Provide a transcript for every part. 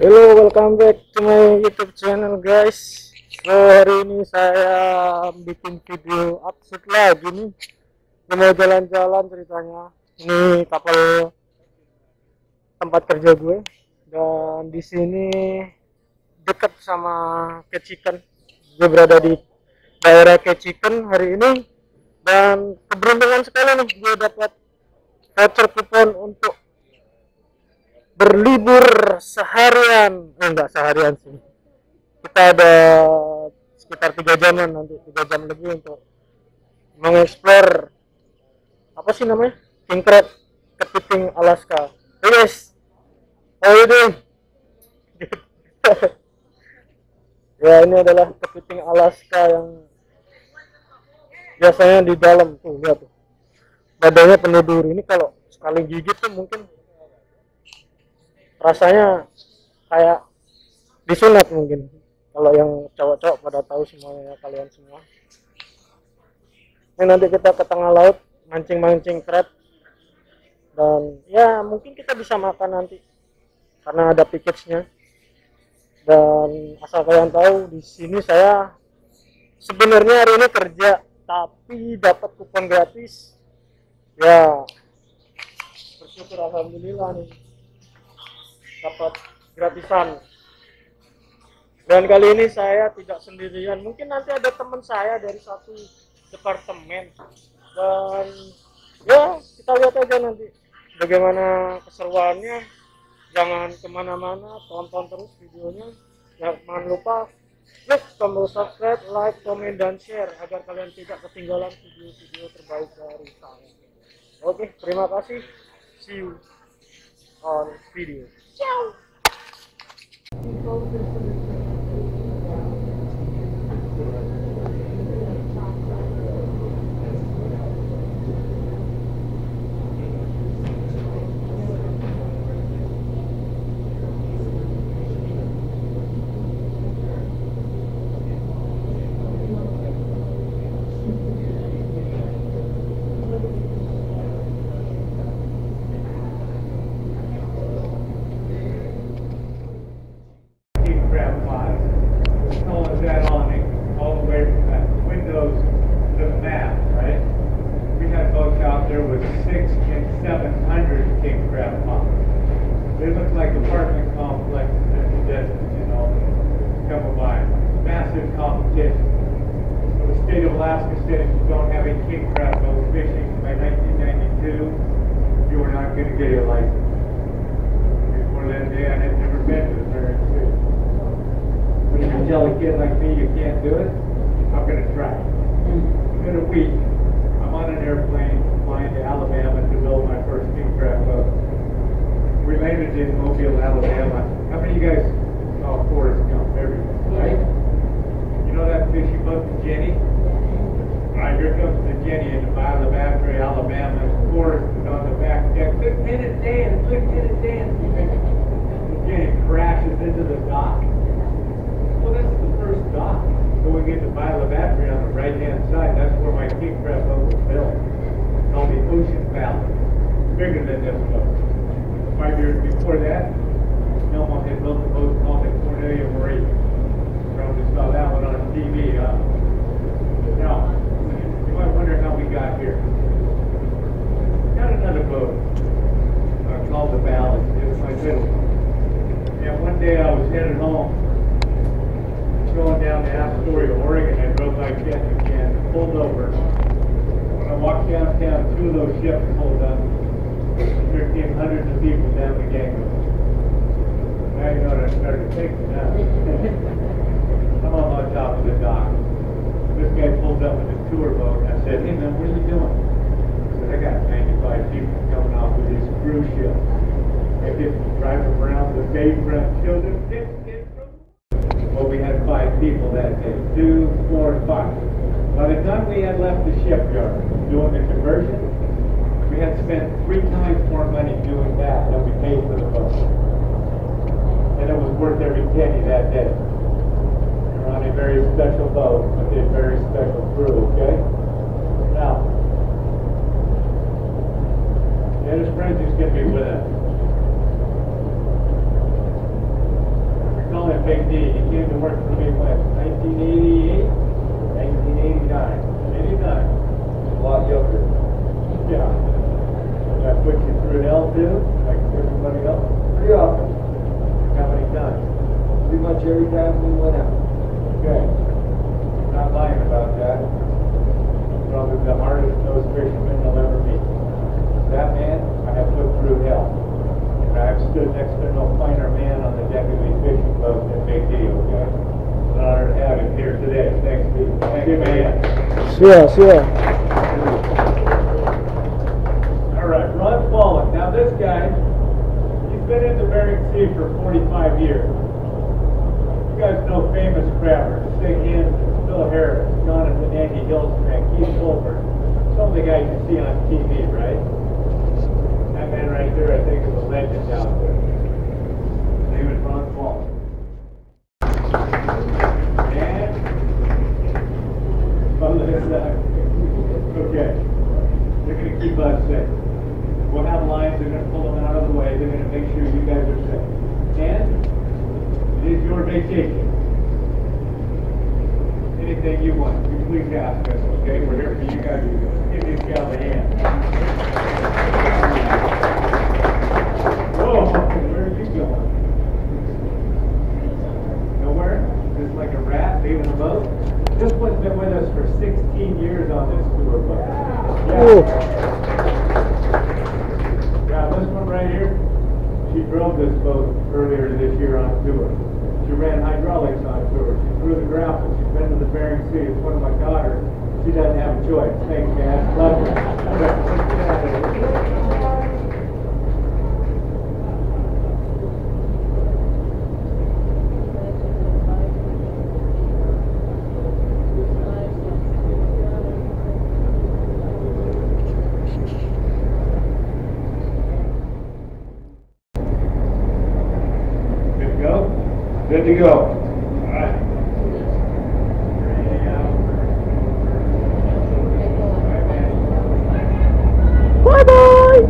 Hello, welcome back to my YouTube channel, guys. So hari ini saya bikin video update lagi nih. Ini mau jalan-jalan ceritanya. Ini kapal tempat kerja gue, dan di sini dekat sama Kepiting. Gue berada di daerah Kepiting hari ini, dan keberuntungan sekali nih gue dapat voucher kupon untuk berlibur seharian. Enggak seharian sih, kita ada sekitar 3 jaman, nanti 3 jam lebih untuk mengeksplor apa sih namanya, king crab Kepiting Alaska. Hey guys, how you doing? Ya, ini adalah Kepiting Alaska yang biasanya di dalam tuh, lihat tuh, badannya penuh duri. Ini kalau sekali gigit tuh mungkin rasanya kayak disunat mungkin, kalau yang cowok-cowok pada tahu semuanya ya, kalian semua. Ini nanti kita ke tengah laut mancing-mancing crab, dan ya mungkin kita bisa makan nanti karena ada package-nya. Dan asal kalian tahu, di sini saya sebenarnya hari ini kerja tapi dapat kupon gratis. Ya, bersyukur, alhamdulillah nih dapat gratisan. Dan kali ini saya tidak sendirian, mungkin nanti ada teman saya dari satu departemen, dan ya kita lihat aja nanti bagaimana keseruannya. Jangan kemana-mana, tonton terus videonya. Jangan lupa klik tombol subscribe, like, komen, dan share agar kalian tidak ketinggalan video-video terbaik dari saya. Oke, terima kasih. See you on video. Ciao. They look like apartment complexes in the distance, you know, come by. Massive competition. So the state of Alaska said if you don't have a king crab boat fishing by 1992, you are not going to get a license. Before that day, I had never been to the American city. But if you tell a kid like me you can't do it, I'm going to try. Within a week, I'm on an airplane flying to Alabama to build my first king crab boat. We landed in Mobile, Alabama. How many of you guys saw Forrest Gump? Everyone, right? You know that fishing boat, the Jenny? All right, here comes the Jenny in the Isle of Battery, Alabama. Forrest is on the back deck. Look at it dance, look at it dance. The Jenny crashes into the dock. Well, this is the first dock going into the Isle of Battery on the right-hand side. That's where my king crab boat was built. It's called the Ocean Valley. Bigger than this boat. 5 years before that, Namun had built a boat called the Cornelia Marie. Probably saw that one on TV. Now, you might wonder how we got here. Got another boat called the Valley. It was my little one. And one day I was headed home, going down to Astoria, Oregon. I drove by Kepiting, pulled over. When I walked downtown, 2 of those ships pulled up. There came hundreds of people down the gangway. Now you know what I started thinking now. I'm on top of the dock. This guy pulls up with his tour boat. I said, hey man, what are you doing? He said, I got 95 people coming off with these cruise ships. I get to drive them around the bayfront, children. Well, we had 5 people that day. 2, 4, and 5. By the time we had left the shipyard doing the conversion, we had spent 3 times more money doing that than we paid for the boat. And it was worth every penny that day. We were on a very special boat with a very special crew, okay? Now, his friends is going to be with us. Big D. He came to work for me when? 1988? 1989. 89. A lot younger. Yeah. Did I put you through hell too? Like everybody else? Pretty often. How many times? Pretty much every time we went out. Okay. Not lying about that. Probably the hardest nosed fisherman you'll ever meet. That man I have put through hell. And I've stood next to no finer man on the deck of these fishing boats than Big D, okay? It's an honor to have him here today. Thanks, Steve. Thank you, man. Sure. All right, Ron Fallen. Now this guy, he's been in the Bering Sea for 45 years. You guys know famous crabbers, Sig Hansen, Phil Harris, Jonathan Andy Hillstrand, Keith Colbert. Some of the guys you see on TV, right? That man right there, I think, is a legend out there. His name is Ron Fallen. And on this side. Okay. They're going to keep us safe. We'll have lines, they're going to pull them out of the way, they're going to make sure you guys are safe. And it is your vacation. Anything you want, you please ask us, okay? We're here for you guys. Give these gals a hand. Whoa, where are you going? Nowhere? Just like a rat leaving a boat? This one's been with us for 16 years on this tour boat. Yeah, this one right here, she drove this boat earlier this year on tour. She ran hydraulics on tour. She threw the grapple. She's been to the Bering Sea. It's one of my daughters. She doesn't have a choice. Thanks, man. Love you. Good to go. All right. Bye-bye.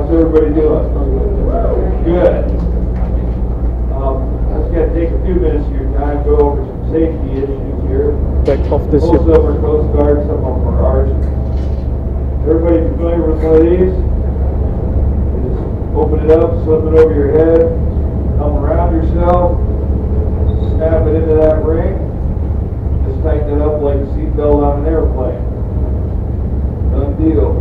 Everybody doing? Good. Let's take a few minutes of your time, go over some safety issues here. Back off the Most ship. of them are Coast Guard, some of them are ours. Everybody familiar with one of these? You just open it up, slip it over your head, come around yourself, snap it into that ring, just tighten it up like a seatbelt on an airplane. Done deal.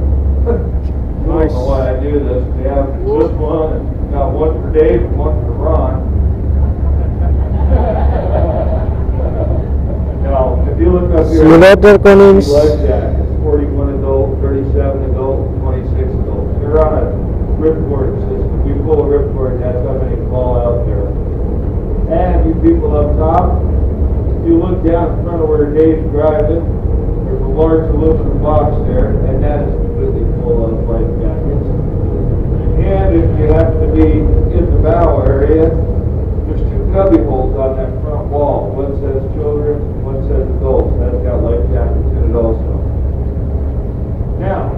I don't know why I do this. We have this one, and got one for Dave and one for Ron. Now, if you look up here, Simulator Collins. like that, it's 41 adult, 37 adult, 26 adult. They're on a ripcord system. We pull a ripcord, that's how many fall out there. And you people up top, if you look down in front of where Dave's driving, there's a large aluminum box there, and that is completely full of life jackets. And if you happen to be in the bow area, there's two cubby holes on that front wall. One says children, one says adults. That's got life jackets in it also. Now,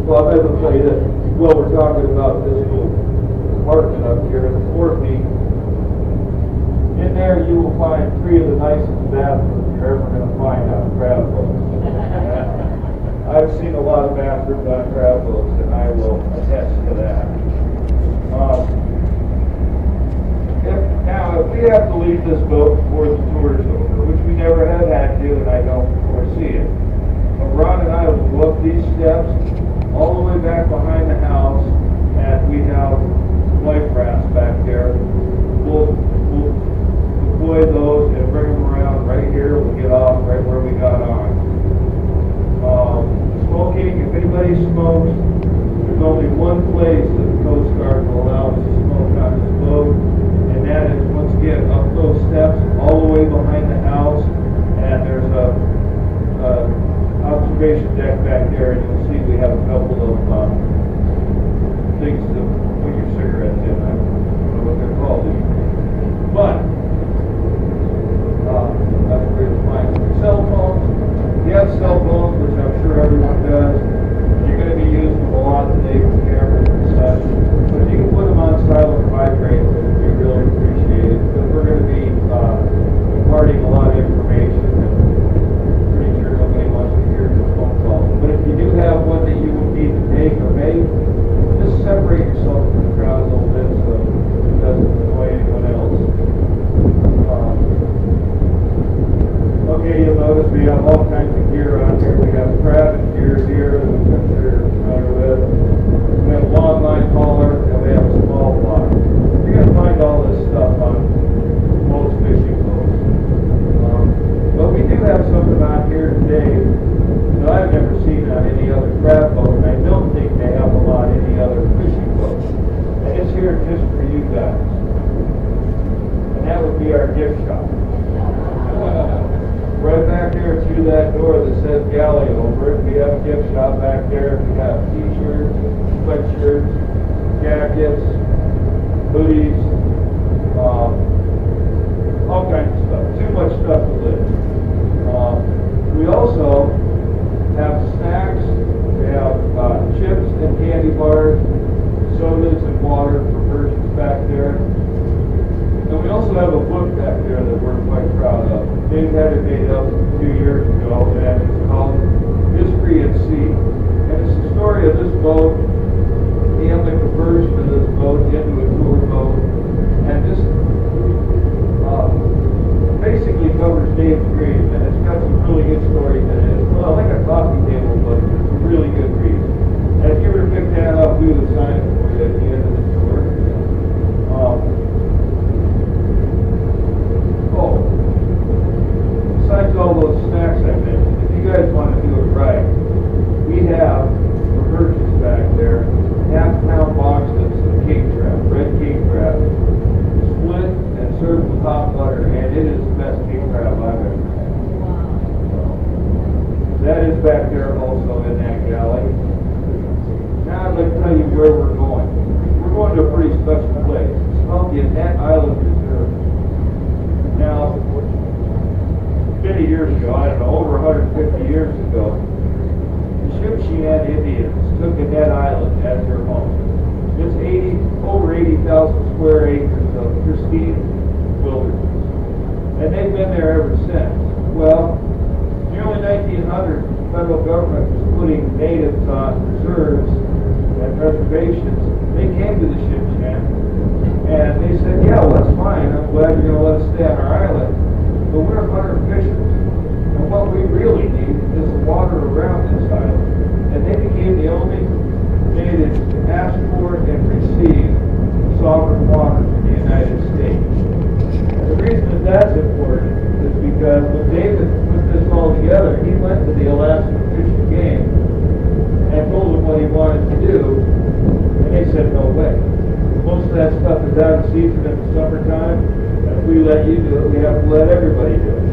well, I will tell you this. Well, we're talking about this little compartment up here in the forepeak. In there, you will find 3 of the nicest bathrooms you're ever going to find on crab boats. I've seen a lot of bathrooms on crab boats, and I will attest to that. Now, if we have to leave this boat before the tour is over, which we never have had to, and I don't foresee it, but Ron and I will go up these steps all the way back behind the house, and we have life rafts back there. We'll deploy those and bring them around right here. We'll get our gift shop. Right back there through that door that says galley over it, we have a gift shop back there. We have t-shirts, sweatshirts, jackets, hoodies, all kinds of stuff. Too much stuff to list. We also have snacks. We have chips and candy bars, sodas and water for purchase back there. And we also have a book back there that we're quite proud of. Dave had it made up 2 years ago, and it's called History at Sea. And it's the story of this boat and the conversion of this boat into a tour boat. And this basically covers Dave's dream, and it's got some really good stories in it. Well, like a coffee table book, it's a really good read. And if you were to pick that up, we would sign it for you at the end of the tour. Besides all those snacks I mentioned, if you guys want to do it right, we have for purchase back there half-pound boxes of king crab, red king crab, split and served with hot butter, and it is the best king crab I've ever had. So, that is back there also in that galley. Now I'd like to tell you where we're going. We're going to a pretty special place. It's called the Annette Island Reserve. Now, many years ago, I don't know, over 150 years ago, the Chippewa Indians took Annette Island as their home. It's over 80,000 square acres of pristine wilderness. And they've been there ever since. Well, in the early 1900s, the federal government was putting natives on reserves and reservations. They came to the Chippewa and they said, yeah, well, that's fine. I'm glad you're going to let us stay on our island. But we're hunter fishers. And what we really need is the water around this island. And they became the only natives to ask for and receive sovereign waters in the United States. And the reason that that's important is because when David put this all together, he went to the Alaska Fish and Game and told them what he wanted to do, and they said, no way. Most of that stuff is out of season in the summertime, and if we let you do it, we have to let everybody do it.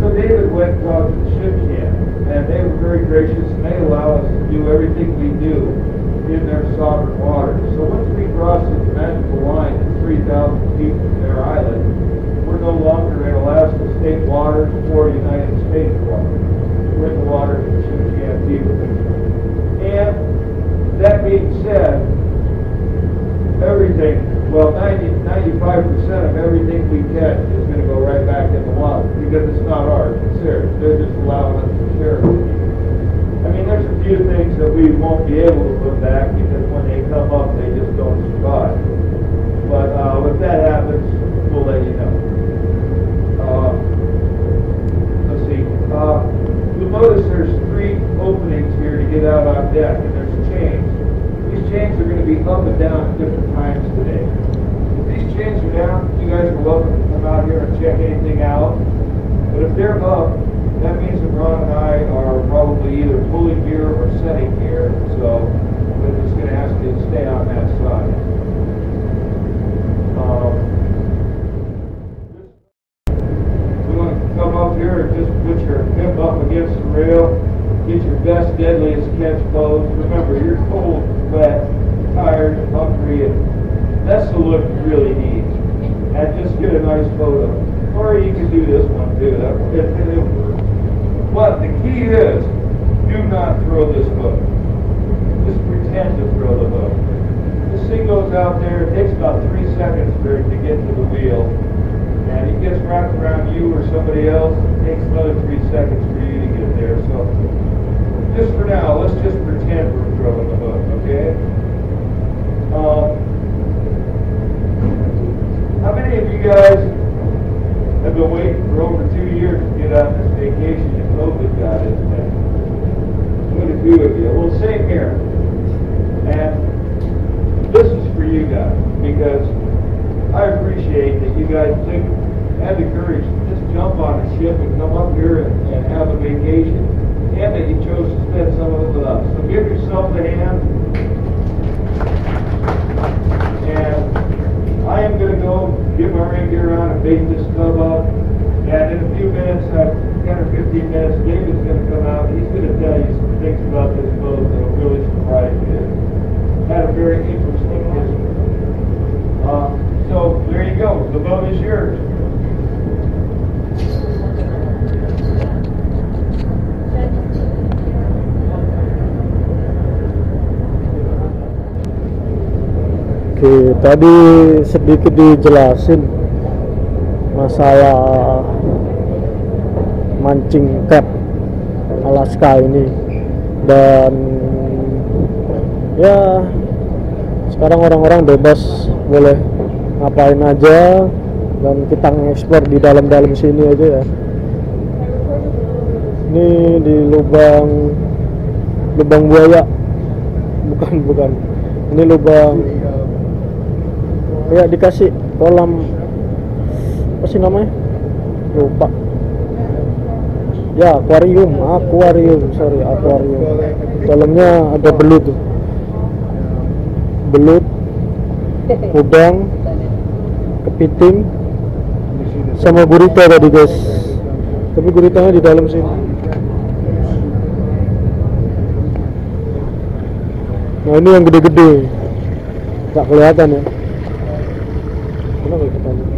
So David went and talked to the Chippewa, and they were very gracious, and they allow us to do everything we do in their sovereign waters. So once we cross this magical line at 3,000 feet from their island, we're no longer in Alaska state waters or United States waters. We're in the waters of the Chippewa people. And that being said, everything, well, 95% of everything we catch is going to go right back in the water because it's not ours, it's theirs. They're just allowing us to share it with you. I mean, there's a few things that we won't be able to put back because when they come up, they just don't survive. But if that happens, we'll let you know. Let's see. You'll notice there's 3 openings here to get out on deck, and there's chains. These chains are going to be up and down at different times today. If these chains are down, you guys are welcome to come out here and check anything out. But if they're up, that means that Ron and I are probably either pulling gear or setting gear, so we're just going to ask you to stay on that side. We want to come up here and just put your hip up against the rail, get your best, deadliest catch pose. Remember, you're cold, wet, tired, hungry, and that's the look you really need. And just get a nice photo. Or you can do this one too. It'll work. But the key is, do not throw this hook. Just pretend to throw the hook. This thing goes out there, it takes about 3 seconds for it to get to the wheel. And it gets wrapped around you or somebody else, it takes another 3 seconds for you to get there. So, just for now, let's just pretend we're throwing the hook, okay? How many of you guys have been waiting for over 2 years to get on this vacation and COVID got in there? Quite a few of you. Well, same here. And this is for you guys, because I appreciate that you guys had the courage to just jump on a ship and come up here and have a vacation, and that you chose to spend some of it with us. So give yourself a hand. And I am going to go get my reindeer on and bait this cub up. And in a few minutes, 10 or 15 minutes, David's going to come out. He's going to tell you some things about this boat that will really surprise you. It had a very interesting history. So there you go. The boat is yours. Oke, tadi sedikit dijelasin masalah mancing cap Alaska ini, dan ya sekarang orang-orang bebas boleh ngapain aja, dan kita ngeksplor di dalam-dalam sini aja ya. Ini di lubang buaya, bukan ini lubang ya, dikasih kolam apa sih namanya, lupa ya, akuarium, dalamnya ada belut udang, kepiting, sama gurita tadi guys, tapi guritanya di dalam sini. Nah ini yang gede-gede nggak kelihatan ya. Kenapa kita lihat?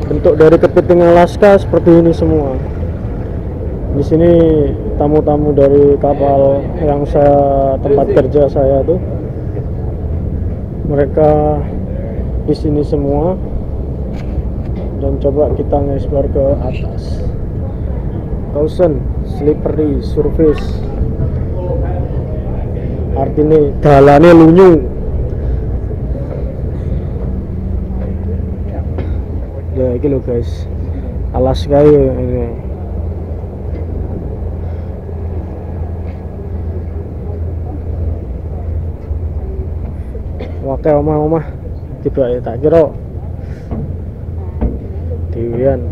Bentuk dari kepiting Alaska seperti ini semua. Di sini tamu-tamu dari kapal yang tempat kerja saya tuh, mereka di sini semua. Dan coba kita nge-explore ke atas. Thousand slippery surface, artinya dalane lunyu. Ya iki lho guys, Alaska ini. Wake omah-omah tiba tak kira dewean.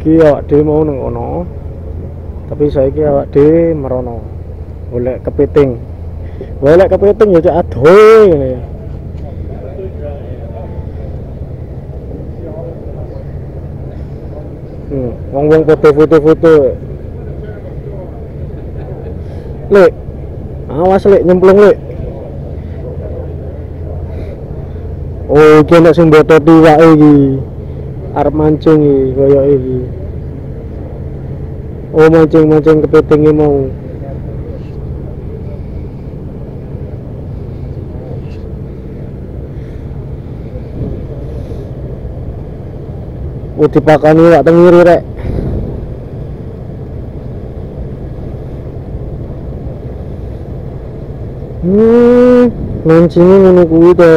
Ki awak dhewe mau nang kono, tapi saiki awak dhewe merono golek kepiting. Golek kepiting ya cak adoh ngene. Wong-wong foto-foto. Lek, awas lek nyemplung lek. Oh, iki nek sing botot iwake iki. Arep mancing iki kaya iki. Oh, mancing kepitinge mau. Oh, dipakani wak tengiri rek. Mancingnya ngono kuwi to.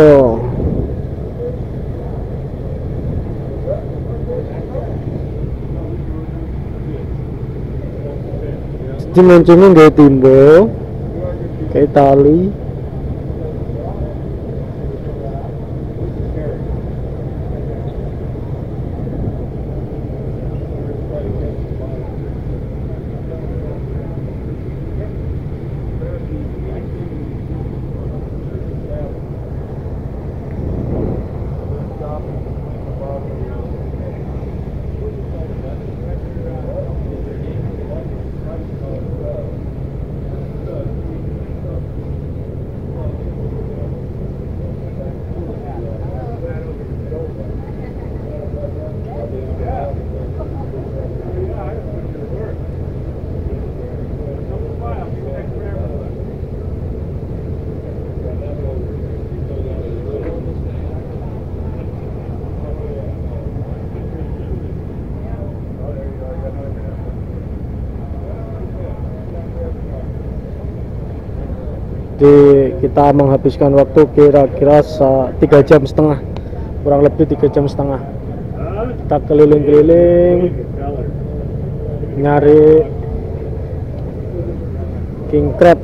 Jadi mancingnya nggawe timbo, kayak tali. Jadi kita menghabiskan waktu kira-kira 3,5 jam, kurang lebih 3,5 jam. Kita keliling-keliling nyari king crab.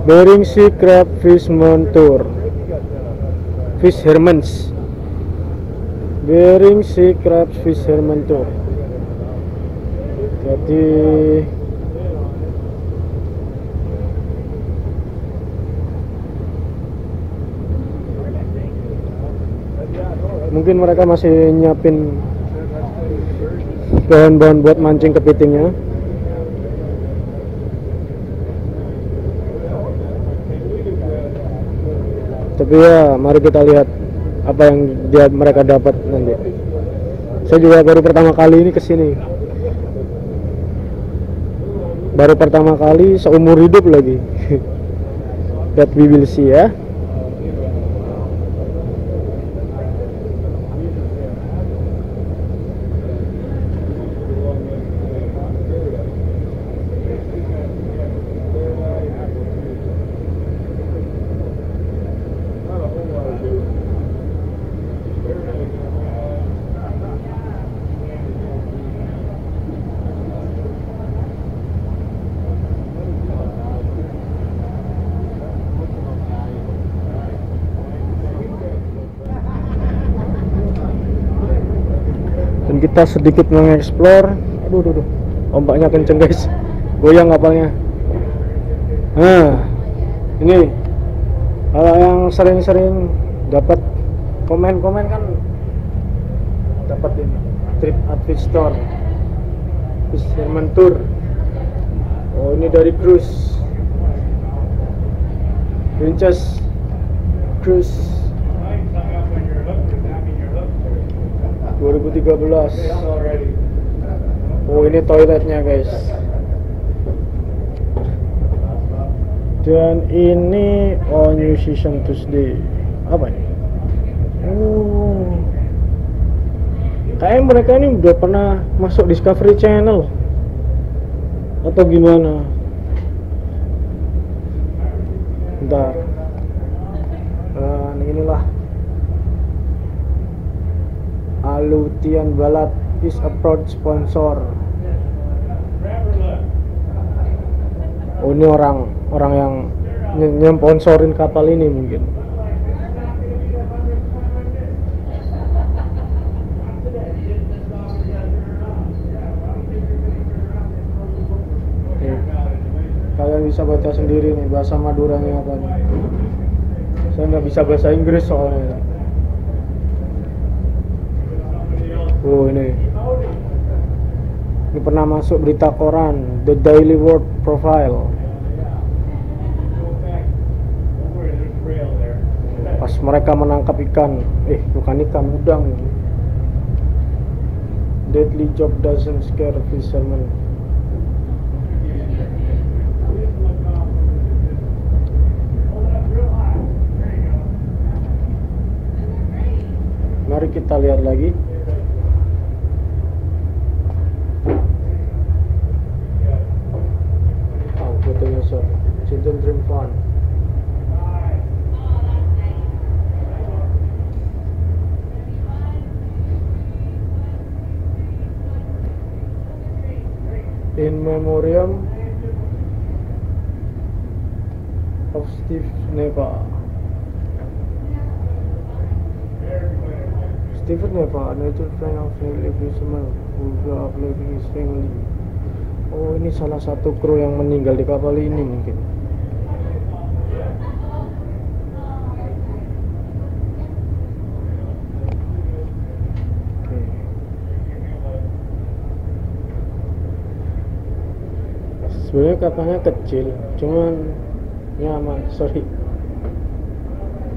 Bering Sea Crab Fisherman Tour. Fisherman's Bering Sea Crab Fisherman Tour. Jadi mungkin mereka masih nyiapin bahan-bahan buat mancing kepitingnya. Tapi ya, mari kita lihat apa yang mereka dapat nanti. Saya juga baru pertama kali ini kesini. Baru pertama kali seumur hidup lagi. That we will see ya. Dan kita sedikit mengeksplor. Aduh, ombaknya kenceng guys, goyang kapalnya. Nah, ini kalau yang sering-sering dapat komen-komen kan dapat ini trip advisor Fisherman Tour. Oh, ini dari cruise Princess Cruise 2013. Oh, ini toiletnya guys. Dan ini New Season Tuesday. Apa ini? Oh, kayak mereka ini udah pernah masuk Discovery Channel atau gimana? Bentar. Dan inilah Aleutian Balat is a proud sponsor. Oh, ini orang yang nyemponsorin kapal ini mungkin. Kalian bisa baca sendiri nih bahasa Maduranya apa nih. Saya nggak bisa bahasa Inggris soalnya. Oh, ini pernah masuk berita koran The Daily World Profile. Pas mereka menangkap ikan, bukan ikan, udang. Deadly job doesn't scare fishermen. Mari kita lihat lagi. Fotonya so, children dream fun. In memoriam of Steve Neva. Stephen Neva, a nature friend of Neil fisherman who grew up living his family. Oh, ini salah satu kru yang meninggal di kapal ini mungkin. Oke. Sebenarnya kapalnya kecil, cuman nyaman. Sorry.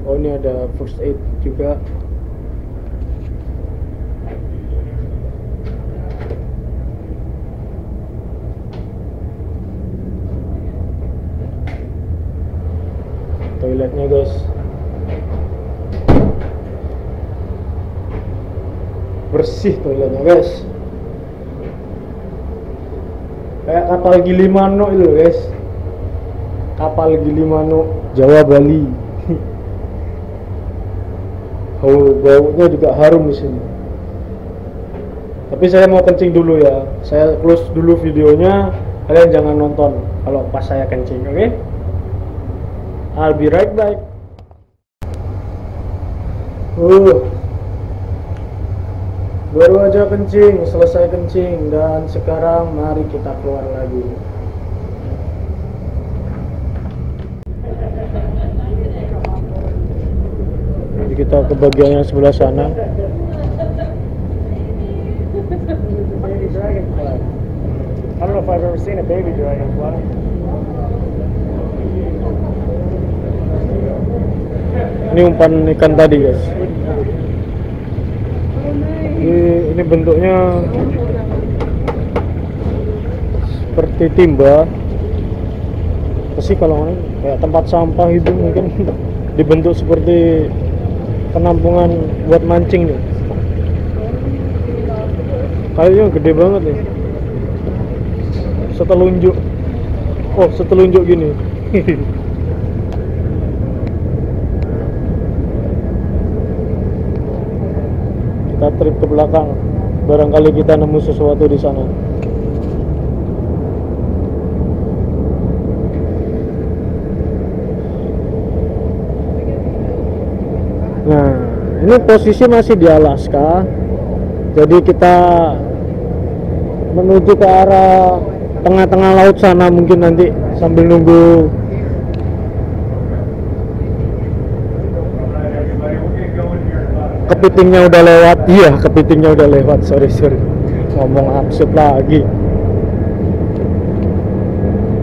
Oh, ini ada first aid juga. Toiletnya guys, bersih toiletnya guys, kayak kapal Gilimano itu guys, kapal Gilimano Jawa Bali. Oh, baunya juga harum di sini. Tapi saya mau kencing dulu ya, saya close dulu videonya, kalian jangan nonton kalau pas saya kencing, oke? I'll be right back. Baru aja kencing, selesai kencing, dan sekarang mari kita keluar lagi. Jadi kita ke bagian yang sebelah sana. Baby dragonfly. I don't know if I've ever seen a baby dragonfly. Ini umpan ikan tadi, guys. Ini bentuknya seperti timba. Pasti kalau ini kayak tempat sampah itu mungkin dibentuk seperti penampungan buat mancing nih. Kayaknya gede banget nih. Setelunjuk. Oh, setelunjuk gini. Kita trip ke belakang, barangkali kita nemu sesuatu di sana. Nah, ini posisi masih di Alaska, jadi kita menuju ke arah tengah-tengah laut sana mungkin nanti sambil nunggu. Kepitingnya udah lewat. Iya, kepitingnya udah lewat. Sorry ngomong absurd lagi.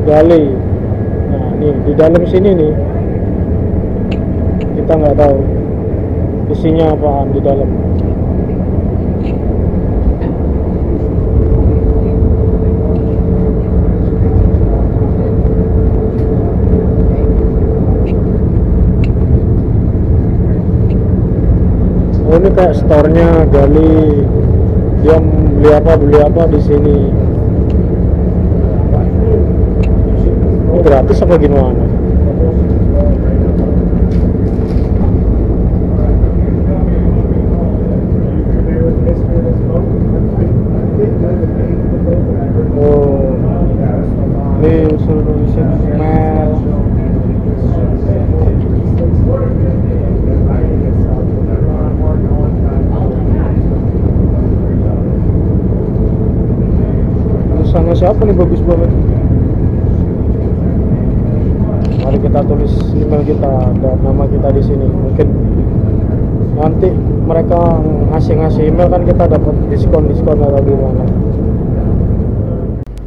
Gali. Nah, nih di dalam sini nih kita nggak tahu isinya apaan di dalam. Oh, ini kayak store-nya Gali. Dia beli apa di sini. Ini gratis apa gimana? Oh, ini seluruh isi mel. Sana siapa nih, bagus banget. Mari kita tulis email kita dan nama kita di sini. Mungkin nanti mereka ngasih email kan, kita dapat diskon atau gimana.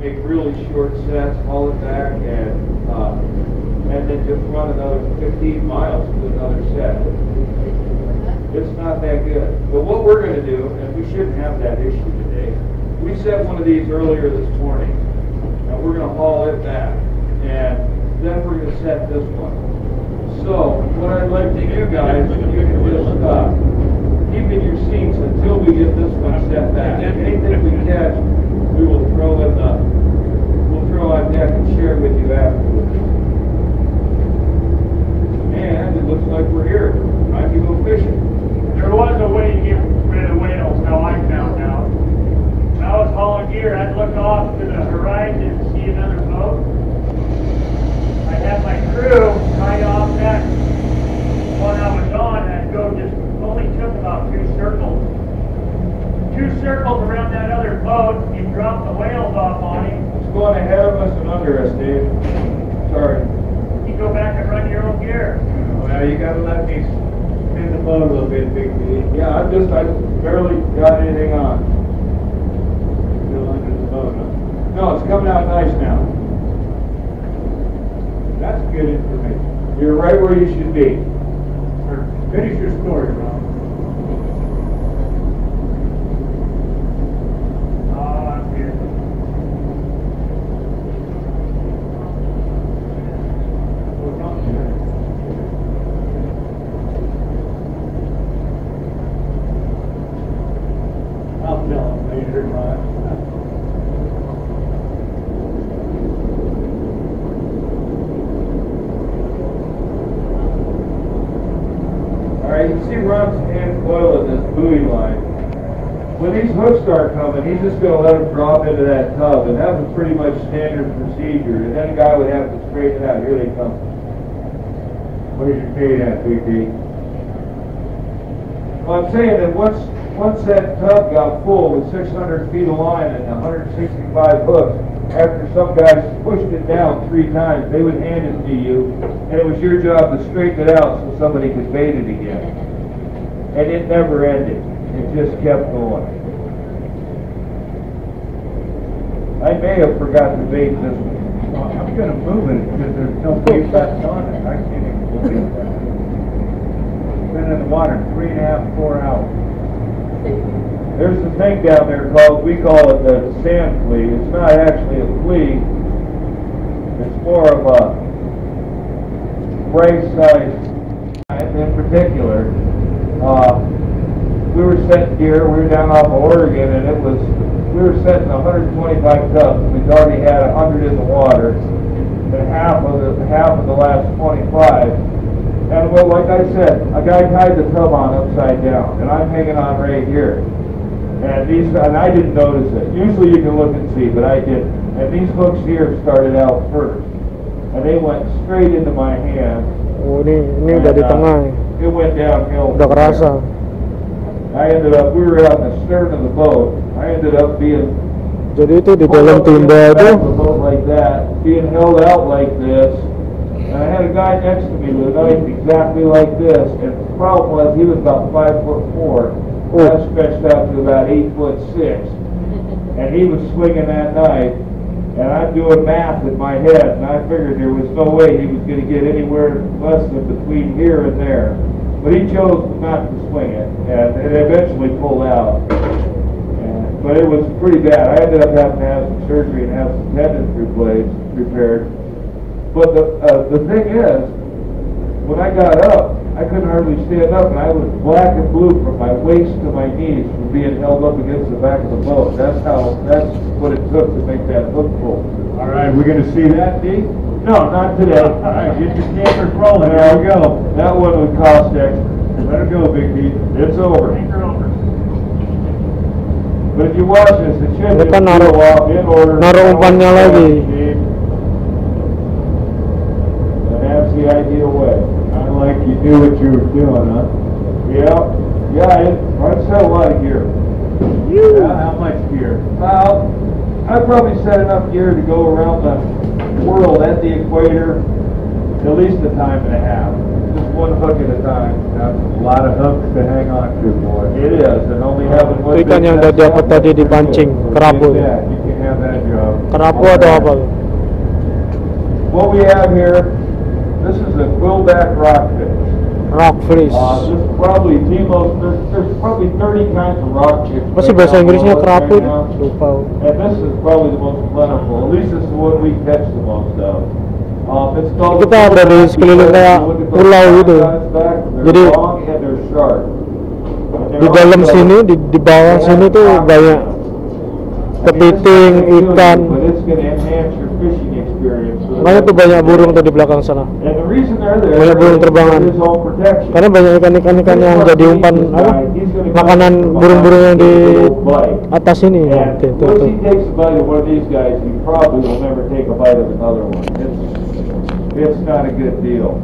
Make really short sets, haul it back, and then just run another 15 miles to another set. It's not that good. But what we're going to do, and we shouldn't have that issue today, we set one of these earlier this morning, and we're going to haul it back, and then we're going to set this one. So, what I'd like to do, guys, you can just keep in your seats until we get this one set back. Anything we catch, we will throw on deck and share with you afterwards. And it looks like we're here. Time to go fishing. There was a way to get rid of whales, how I found out. When I was hauling gear, I'd look off to the horizon and see another boat. I'd have my crew right off that one I was on. I'd go just only took about 2 circles. 2 circles around that other boat. You drop the whales off on him. It's going ahead of us and under us, Dave. Sorry. You go back and run your own gear. Well, you gotta let me spin the boat a little bit, Big B. Yeah, I barely got anything on. Still under the boat, huh? No, it's coming out nice now. That's good information. You're right where you should be. Finish your story, Ron. I'm here. I'll tell him later, Ron. Alright, you can see Ron's hand coil in this buoy line. When these hooks start coming, he's just going to let them drop into that tub, and that was pretty much standard procedure, and then the guy would have to straighten it out. Here they come. Where's your fade at, BP? Well, I'm saying that once that tub got full with 600 feet of line and 165 hooks, after some guys pushed it down 3 times, they would hand it to you, and it was your job to straighten it out so somebody could bait it again. And it never ended. It just kept going. I may have forgotten to bait this one. Well, I'm going to move it because there's no bait left on it. I can't even believe that. It's been in the water 3.5, 4 hours. There's a thing down there called, we call it the sand flea. It's not actually a flea. It's more of a prey-sized. In particular, we were setting gear. We were down off of Oregon, and we were setting 125 tubs. We'd already had 100 in the water, and half of the last 25. And well, like I said, a guy tied the tub on upside down, and I'm hanging on right here. And I didn't notice it. Usually you can look and see, but I didn't. And these hooks here started out first, and they went straight into my hand. Oh, ini udah di tengah. It went downhill. Udah kerasa. We were out in the stern of the boat. I ended up being Jadi itu di dalam timba itu like that, being held out like this. And I had a guy next to me with a knife exactly like this. And the problem was he was about 5'4". I was stretched out to about 8'6". And he was swinging that knife. And I'm doing math in my head, and I figured there was no way he was going to get anywhere less than between here and there. But he chose not to swing it, and it eventually pulled out. But it was pretty bad. I ended up having to have some surgery and have some tendons repaired. But the thing is, when I got up, I couldn't hardly stand up, and I was black and blue from my waist to my knees from being held up against the back of the boat. That's what it took to make that hook pull. All right, we're going to see that, D? No, not today. All right, get your cameras rolling. Here we go. That one would cost extra. Let her go, Big D. It's over. Anchor over. But if you watch this, it should Ini just kan go off in order. naruh umpannya lagi. And that's the ideal way. Kind of like you knew what you were doing, huh? Yeah, I'd set a lot of gear. Yeah, how much gear? Well, I probably set enough gear to go around the world at the equator at least a time and a half. Just one hook at a time. That's a lot of hooks to hang on to, boy. It is, and only having one. Itu ikan yang tadi apa tadi dipancing, kerapu. Yeah, you can have that job. Kerapu atau apa? What we have here, this is a quillback rockfish. Rockfish. This is probably the most, there's probably 30 kinds of rockfish. Apa sih bahasa Inggrisnya kerapu? Lupa. And this is probably the most plentiful. At least this is what we catch the most of. It's called Kita dari sekeliling kayak pulau gitu. Jadi di dalam sini, di bawah sini tuh banyak kepiting, ikan. Makanya tuh banyak burung tuh di belakang sana. Banyak burung terbangan. Karena banyak ikan-ikan yang jadi umpan apa? Makanan burung-burung yang di atas ini. Tuh. It's not a good deal.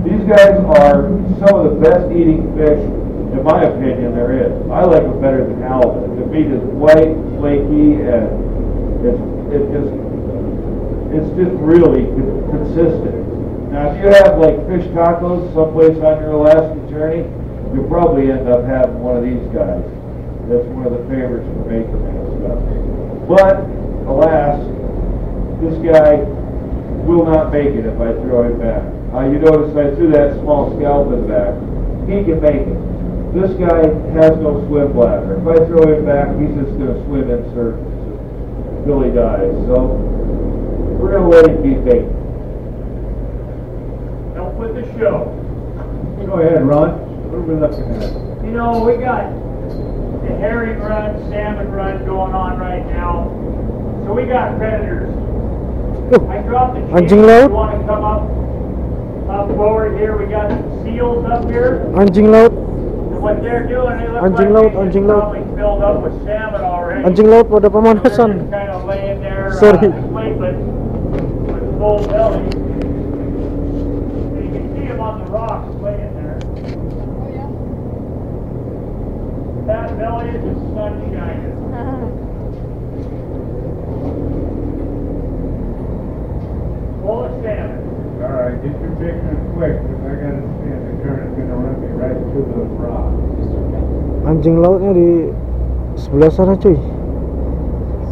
These guys are some of the best eating fish, in my opinion, there is. I like them better than halibut. The meat is white, flaky, and it's just really consistent. Now, if you have like fish tacos someplace on your Alaskan journey, you'll probably end up having one of these guys. That's one of the favorites for making that stuff. But, alas, this guy will not make it if I throw him back. You notice I threw that small scalp in back. He can make it. This guy has no swim bladder. If I throw him back, he's just going to swim in circles until he dies. So we're going to let him be bait. Help with the show. Go ahead, Ron. What are we looking at? You know, we got the herring run, salmon run going on right now. So we got predators. I dropped the Anjing chicken. laut. You want to come up forward here? We got some seals up here. Anjing laut. And what they're doing, they look Anjing like laut, they anjing just laut. probably filled up with salmon already. Anjing laut pada They're pemanasan. just kind of laying there, Sorry. sleeping with full belly. And you can see them on the the rocks laying there. That belly is a sunshine. Full of salmon. All right, get your picture quick, because I got to stand the current's going to run me right through those rocks. Anjing lautnya di sebelah sana cuy.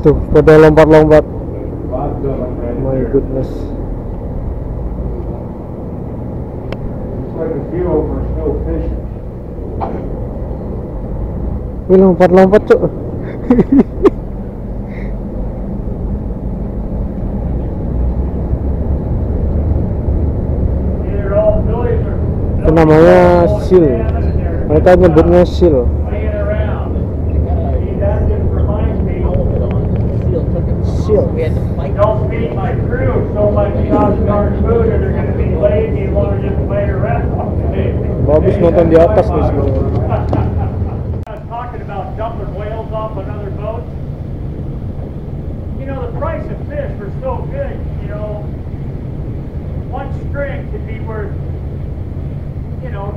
Tuh pada lompat-lompat. Lots of them right My there. goodness. It's like a field for snow fishing. Wih lompat-lompat cuk. Either all billies or Itu namanya seal. Mereka nyebutnya seal. laying around. See, that just reminds me. Seal. Don't feed my crew so much gosh darn food or they're going to be lazy and want to just lay around. Bagus nonton di atas nih semua. I was talking about dumping whales off another boat. You know, the price of fish are so good, you know, one string could be worth, you know,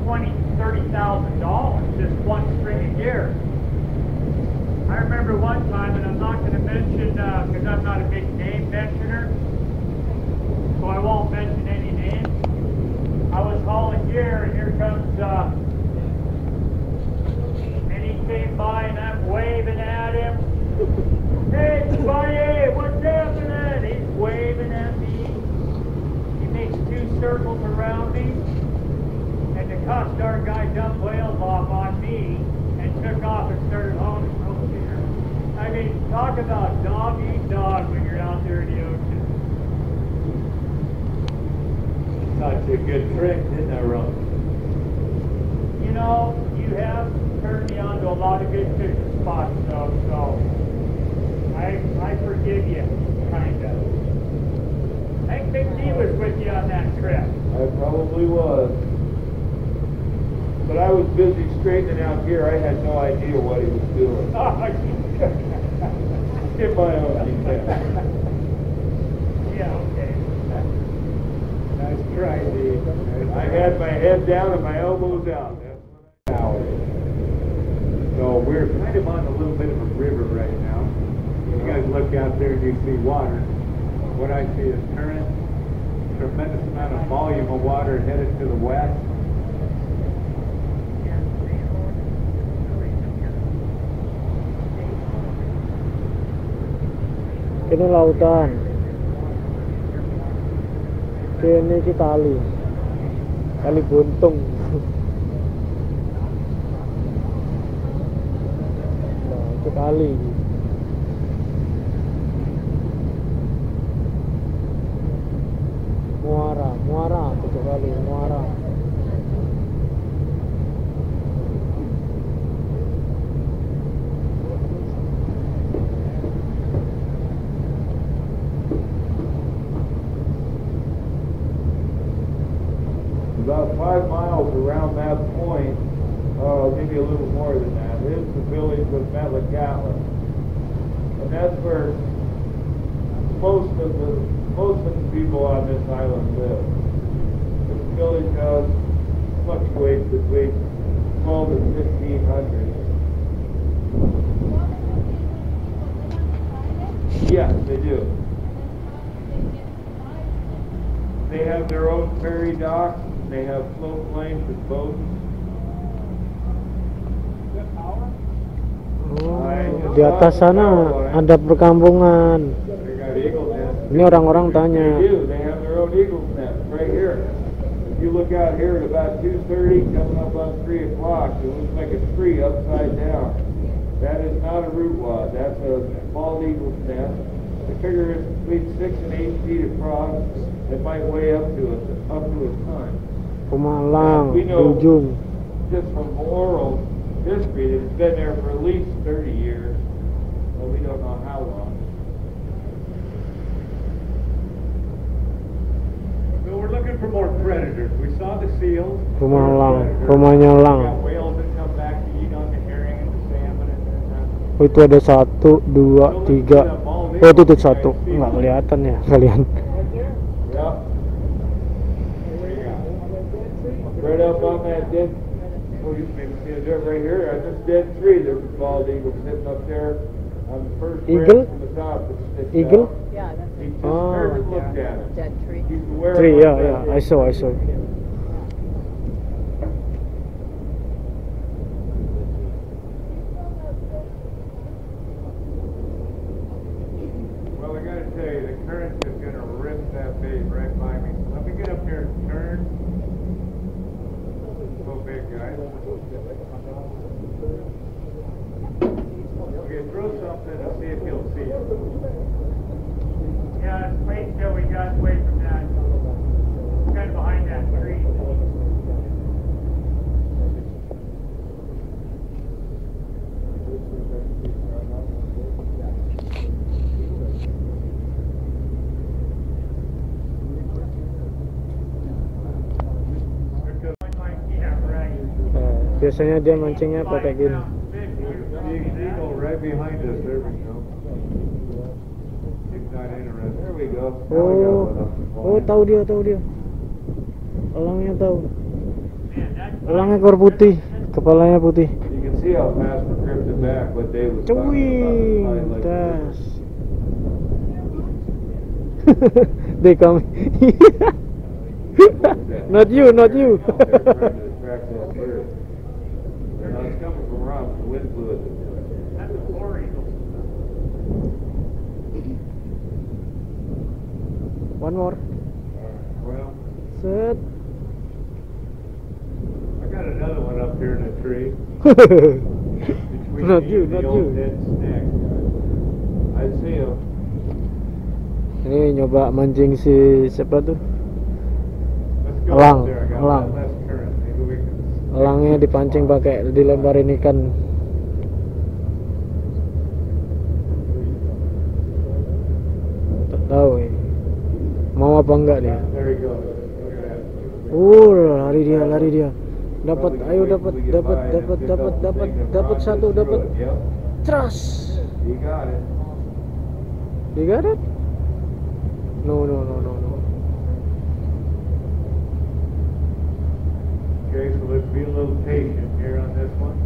$20,000, $30,000, just one string a year. I remember one time, and I'm not going to mention, because I'm not a big name mentioner, so I won't mention any names. I was hauling gear, and here comes, and he came by, and I'm waving at him. Hey, buddy, what's happening? He's waving at me. He makes two circles around me, and the cost darn guy dumped whales off on me and took off and started hauling rope here. I mean, talk about dog eat dog when you're out there in the ocean. Such a good trick, isn't it, Ron? You know, you have turned me on to a lot of good fishing spots, though, so I forgive you, kind of. I think Big D was with you on that trip. I probably was. But I was busy straightening out gear. I had no idea what he was doing. In my own defense. Yeah, okay. Nice try, Dave. I had my head down and my elbows out. That's what I So we're kind of on a little bit of a river right now. You guys look out there and you see water. What I see is current, tremendous amount of volume of water headed to the west. Ini lautan. Ini kita tali buntung. Nah, itu kali. Muara, itu kali muara. About 5 miles around that point, maybe a little more than that, is the village of Penangkapan. And that's where most of the people on this island live. This village fluctuates between 12 and 1,500. Yes, they do. They have their own ferry docks. They have float planes and boats. Oh, di atas sana ada perkampungan. They got eagle nests. Ini orang-orang tanya. They do. They have their own eagle nest right here. If you look out here at about 2:30, coming up on 3 o'clock, it looks like a tree upside down. That is not a root wad. That's a bald eagle's nest. I figure it's between 6 and 8 feet across. It might weigh up to a ton. Pemalang, We know ujung. just from oral history that it's been there for at least 30 years, but we don't know how long. So we're looking for more predators. We saw the seals. Pemalang, rumahnya We lang. got whales that come back to eat on the herring and the salmon and that. Oh, itu ada 1, 2, 3. Oh, itu 1. Nggak kelihatan ya kalian. Yeah. dead. Oh, you can see it there right here. On this dead tree, there's a bald eagle sitting up there on the first Eagle? branch from the top. That sticks Eagle? out. Yeah, that's He just Oh. turned and looked at it. dead tree. He's wearing Tree, like yeah, that. yeah. I saw. Well, I gotta tell you, the current is gonna rip that bait right by me. Let me get up here and turn. So big, guys. Okay, throw something and see if he'll see it. Yeah, let's wait until we got away from that. Kind of behind that tree. Biasanya dia mancingnya pakai gini. Eagle right behind us. There we go. He's not interested. There we go. Now we got one up the Oh, line. tahu dia. Elangnya tahu. Elangnya ekor putih, kepalanya putih. You can see how fast we're drifting back. What Dave was talking Cuing, about. Like das. They come. Not you. They're trying to attract that bird. Now it's coming from around the wind blew it. That's a floor eagle. One more. Well, Set. I got another one up here in the tree. Between Not me you, and the not old you. dead snag. I see him. Ini nyoba mancing si siapa tuh? Let's go Elang, up there. I got elang. one less current. Maybe we can. Elangnya dipancing pakai dilemparin ikan. Tak tahu ya. Mau apa enggak dia? There he goes. Look at that. Lari dia. Dapat, ayo dapat satu, dapat. Yep. Tras. You got it. You got it? No. Okay, so let's be a little patient here on this one.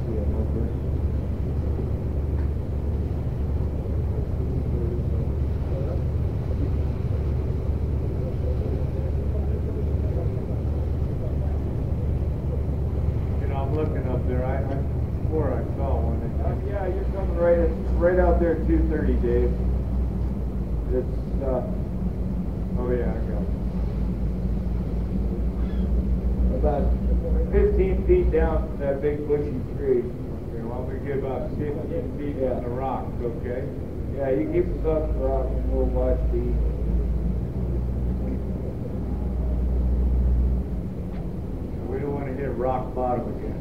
See him up there. You know, I'm looking up there. I swore I saw one. Yeah, you're coming right out there at 2:30, Dave. It's Oh yeah, I got it. about 15 feet down from that big bushy tree. Okay, well, we get about 15 feet Yeah. from the rocks, okay? Yeah, you keep us off the rock and we'll watch the. We don't want to hit rock bottom again.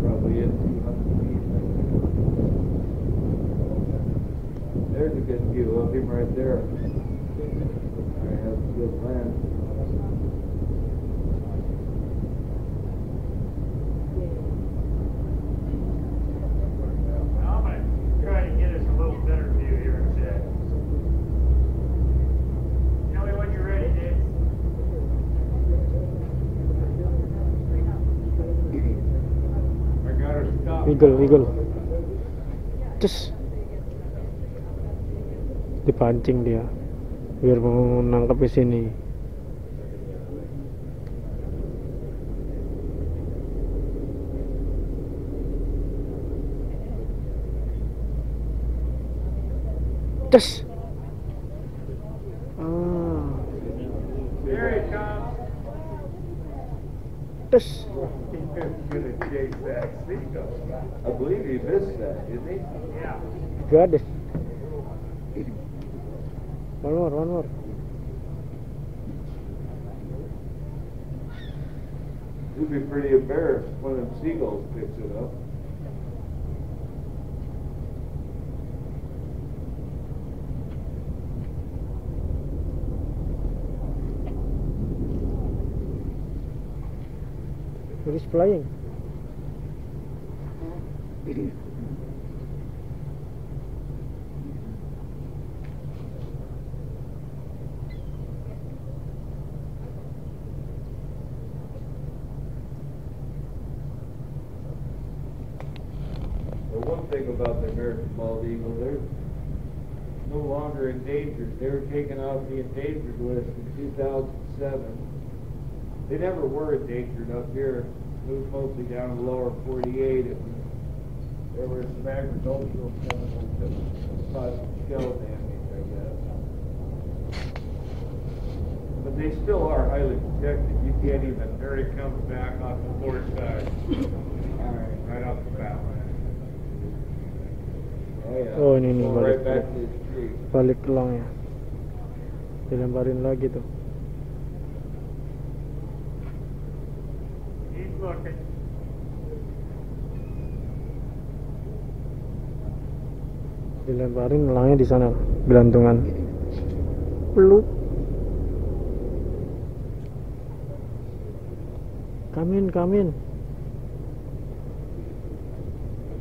Probably in 200 feet. There's a good view of him right there. I have a good land. Now I'm going to try to get us a little better view here in a sec. Tell me when you're ready, Dave. I got her stopped. Eagle. Cus. Dipancing dia. Biar mau nangkap di sini. Cus. Here he comes. Cus. He's going to chase that seagull. I believe he missed that, didn't he? Yeah. Got it. One more. You'd be pretty embarrassed if one of them seagulls picks it up. It is flying. Well, one thing about the American bald eagle, they're no longer endangered. They were taken off the endangered list in 2007. They never were endangered up here. It was mostly down in the lower 48. There were some agricultural chemicals that caused shell damage, I guess. But they still are highly protected. You can't even. There he comes back off the port side. Right off the bow. Oh, yeah. Oh, ini nih Going balik, right back to the tree. balik elang ya. Dilemparin lagi tuh. He's looking. Dilemparin elangnya di sana, gelantungan. Peluk. Come in, come in.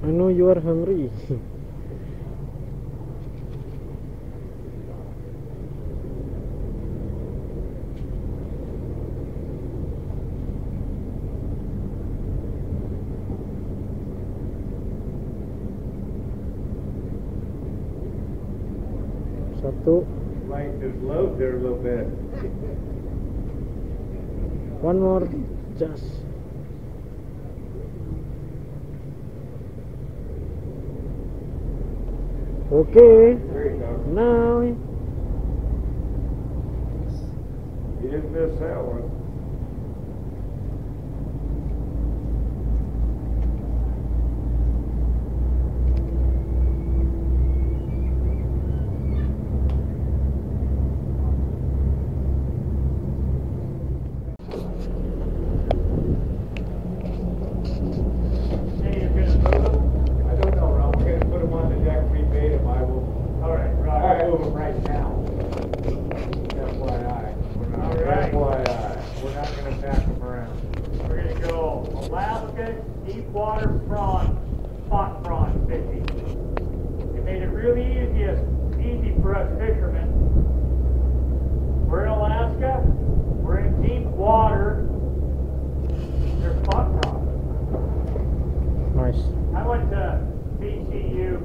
I know you are hungry. Satu. Lighten his load there a little bit. One more. Just. Okay. There you go. Now. You didn't miss that one. Hey, you're gonna move him? I don't know, Ron. We're going to put them on the deck. We made them. I will. All right, All right. right. Move them right now. FYI. We're not, All right. FYI. We're not going to back them around. We're gonna go Alaska deep water prawn, spot prawn fishing. It made it really easy for us fishermen. We're in Alaska, we're in deep water, there's spot prawn. Nice. I went to VCU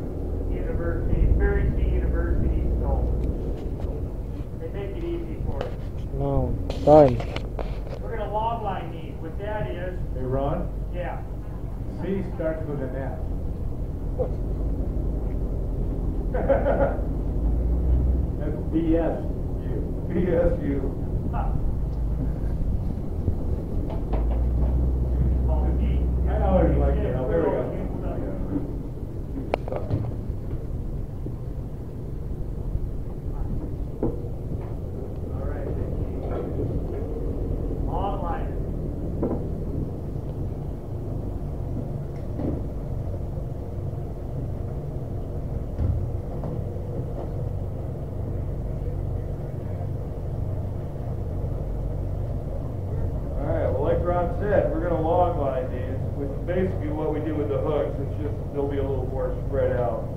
University, Ferry Sea University, so they make it easy for us. Now. Time. We're gonna long line these. What that is, Hey, Ron. yeah. C starts with an S. That's BSU. BSU. I always like that. Oh, there we go. All right. Long line. All right, well, like Ron said, we're going to long line these, which is basically what we do with the hooks. It's just they'll be a little more spread out.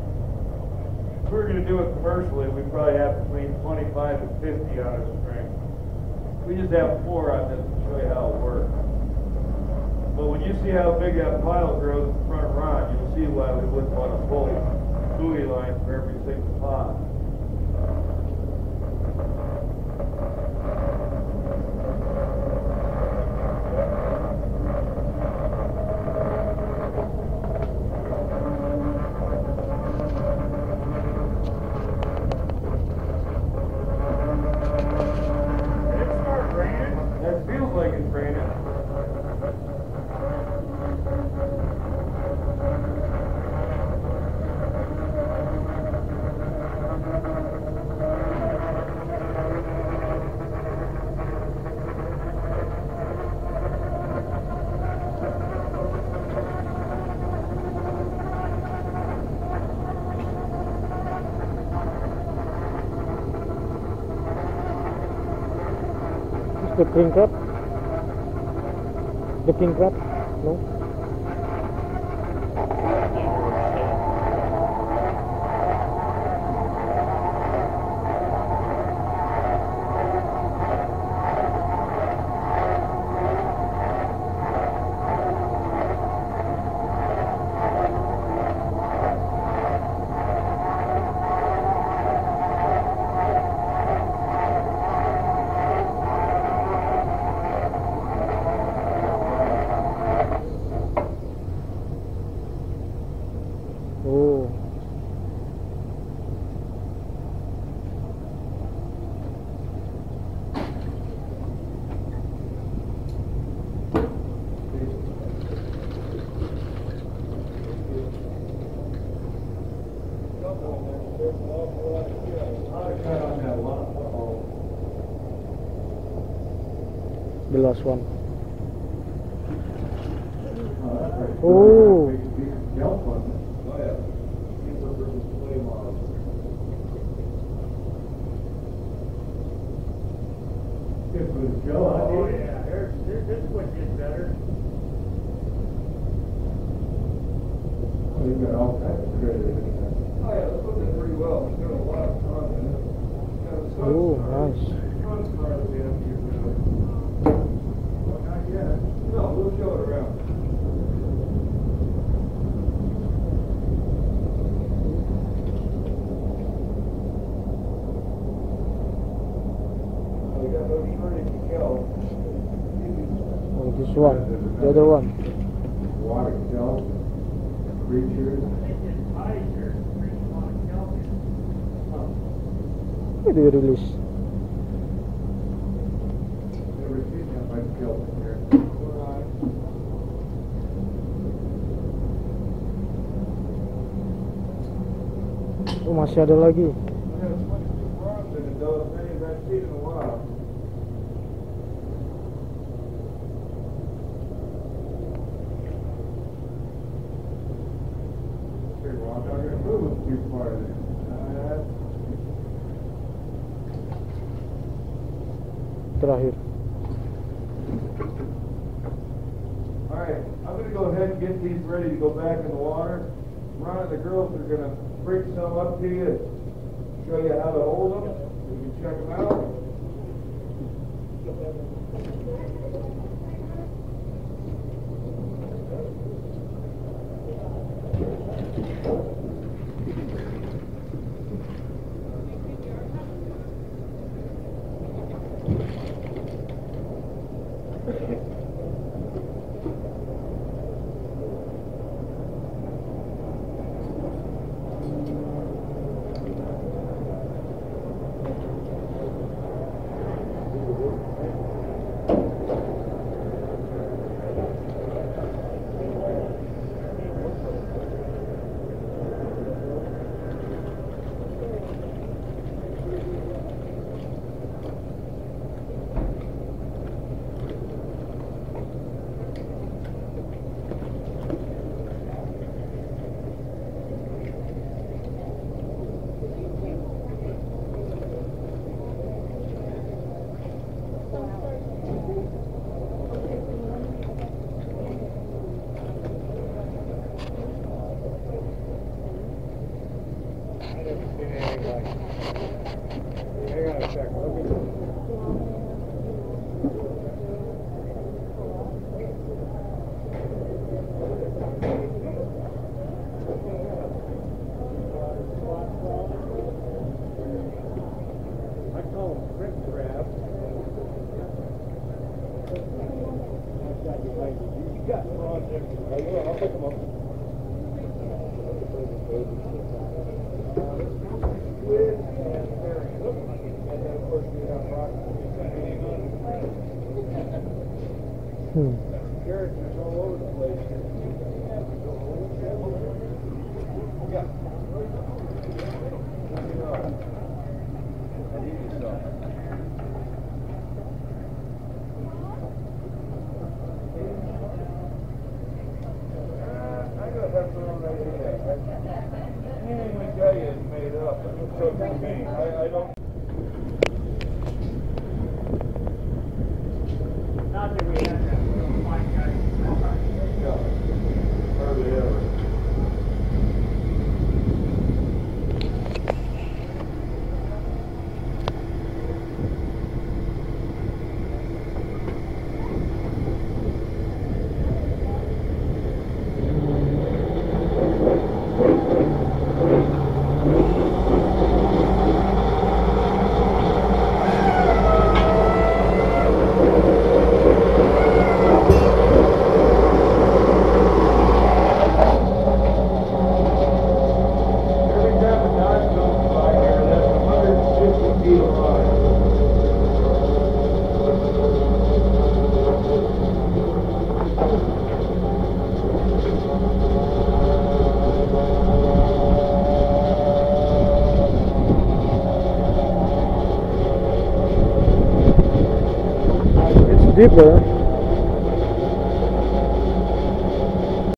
If we were going to do it commercially, we'd probably have between 25 and 50 on a string. We just have 4 on this to show you how it works. But when you see how big that pile grows in front of Ron, you'll see why we wouldn't want to pull buoy line for every single pot. Did it start raining? That feels like it's raining. The king crab. The king crab. No? Oh. The last one. Oh. Oh yeah, this one gets better. Oh, you got all kinds of credit in there. Oh yeah, this one did pretty well. There's got a lot of fun in it. Oh, nice. Well, not yet. No, we'll show it around. Oh, we got no shortage of kelp. Oh, this one. The other one. Water kelp, creatures. Where do you release? Never seen that much kelp in here. Oh, masih ada lagi. There's a bunch of frogs in it, though. As many as I've seen in a while. Here, Ron, I'm gonna move it too far there. Terakhir. Alright, I'm gonna go ahead and get these ready to go back in the water. Ron and the girls are gonna bring some up to you, show you how to hold them. You can check them out. Not that we have that little fine guy. deeper,